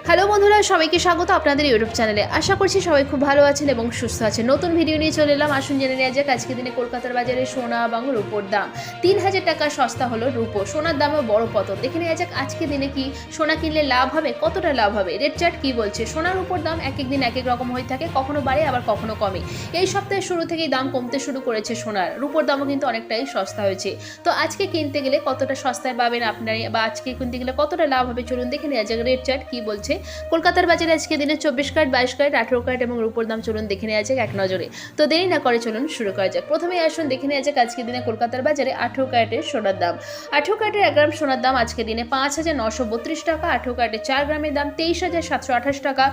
Hello বন্ধুরা, সবাইকে স্বাগত আপনাদের ইউটিউব চ্যানেলে। আশা করছি সবাই খুব ভালো আছেন এবং সুস্থ আছেন। নতুন ভিডিও নিয়ে চলে এলাম। আসুন জেনে নেওয়া যাক আজকের দিনে কলকাতার বাজারে সোনা এবং রূপোর দাম। 3000 টাকা সস্তা হলো রূপো। সোনার দামও বড় পতন। দেখে নেওয়া যাক আজকের দিনে কি সোনা কিনলে লাভ হবে, কতটা লাভ হবে। রেট চার্ট কি বলছে। সোনার উপর দাম এক এক দিন এক এক রকম হয়ে থাকে, কখনো বাড়ে আবার কখনো কমে। এই সপ্তাহের শুরু থেকেই দাম কমতে শুরু করেছে সোনার। রূপোর দামও কিন্তু অনেকটাই সস্তা হয়েছে। তো আজকে কিনতে গেলে কতটা সস্তায় পাবেন আপনারা, বা আজকে কিনতে গেলে কতটা লাভ হবে, চলুন দেখে নেওয়া যাক রেট চার্ট কি বলছে। কলকাতার বাজারে আজকে দিনে 24 ক্যারেট, 22 ক্যারেট, 18 ক্যারেট এবং রূপোর দাম চলুন দেখে নেওয়া যাক এক নজরে। তো দেরি না করে চলুন শুরু করা যাক। প্রথমেই আসুন দেখে নেওয়া যাক আজকে দিনে কলকাতার বাজারে 18 ক্যারেটের সোনার দাম। 18 ক্যারেটের 1 গ্রাম সোনার দাম আজকে দিনে 5,932 টাকা। 18 ক্যারেটের 4 গ্রামের দাম 23,728 টাকা।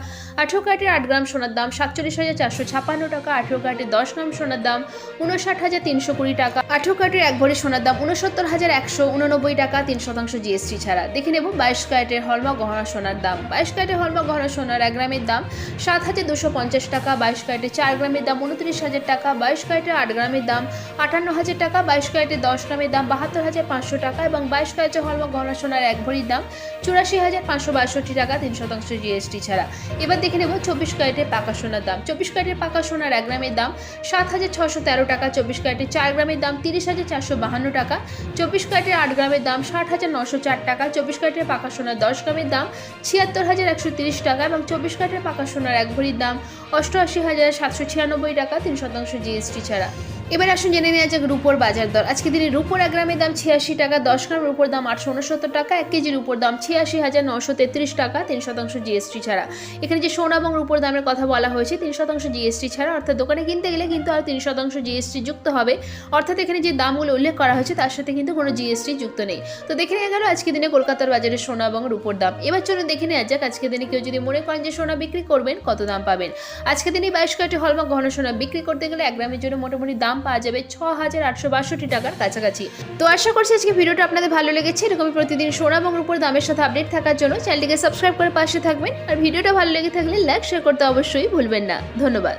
18 ক্যারেটের 8 গ্রাম সোনার দাম 47,456 টাকা। 18 ক্যারেটের 10 গ্রাম সোনার দাম 59,320 টাকা। 18 ক্যারেটের 1 ভরি সোনার দাম 69,189 টাকা 3% জিএসটি ছাড়া। দেখে নেব 22 ক্যারেটের হলমার্ক গহনা সোনার দাম। 22 ক্যারেটের হলমার্ক গহনা সোনার 1 গ্রামের দাম 7,250 টাকা। 22 ক্যারেটের 4 গ্রামের দাম 29,000 টাকা। 22 ক্যারেটের 8 গ্রামের দাম 58,000 টাকা। 22 ক্যারেটের 10 গ্রামের দাম 72,500 টাকা এবং 22 ক্যারেটের হলমার্ক গহনা সোনার 1 ভরির দাম 84,562 টাকা 3% জিএসটি ছাড়া। এবার দেখে নেব 24 ক্যারেটের পাকা সোনার দাম। 24 ক্যারেটের পাকা সোনার 1 গ্রামের দাম 7,613 টাকা। 24 ক্যারেটের 4 গ্রামের দাম 30,452 টাকা। 24 ক্যারেটের 8 গ্রামের দাম 60,904 টাকা। 24 ক্যারেটের পাকা সোনার 10 গ্রামের দাম 76,130 টাকা এবং 24 ক্যারেটের পাকা সোনার 1 ভরির দাম 88,796 টাকা 3% জিএসটি ছাড়া। এবার আসুন জেনে নেওয়া যাক রূপোর বাজার দর। আজকে দিনে রূপোর 1 গ্রামের দাম 86 টাকা। 10 গ্রাম রূপোর দাম 869 টাকা। 1 কেজির রূপোর দাম 86,933 টাকা 3% জিএসটি ছাড়া। এখানে যে সোনা এবং রূপোর দামের কথা বলা হয়েছে 3% জিএসটি ছাড়া, অর্থাৎ দোকানে কিনতে গেলে কিন্তু আর 3% জিএসটি যুক্ত হবে। অর্থাৎ এখানে যে দামগুলো উল্লেখ করা হয়েছে তার সাথে কিন্তু কোনো জিএসটি যুক্ত নেই। তো দেখে নেওয়া গেল আজকে দিনে কলকাতার বাজারে সোনা এবং রূপোর দাম। এবার চলুন দেখে নেওয়া যাক আজকে দিনে কেউ যদি মনে করেন যে সোনা বিক্রি করবেন কত দাম পাবেন। আজকে দিনে 22 ক্যারেটের হলমার্ক গহনা সোনা বিক্রি করতে গেলে 1 গ্রামের জন্য মোটামুটি দাম পাওয়া যাবে 6,862 টাকার কাছাকাছি। তো আশা করছি আজকে ভিডিওটা আপনাদের ভালো লেগেছে। এরকমই প্রতিদিন সোনা এবং রূপোর দামের সাথে আপডেট থাকার জন্য চ্যানেলটিকে সাবস্ক্রাইব করে পাশে থাকবেন। আর ভিডিওটা ভালো লেগে থাকলে লাইক শেয়ার করতে অবশ্যই ভুলবেন না। ধন্যবাদ।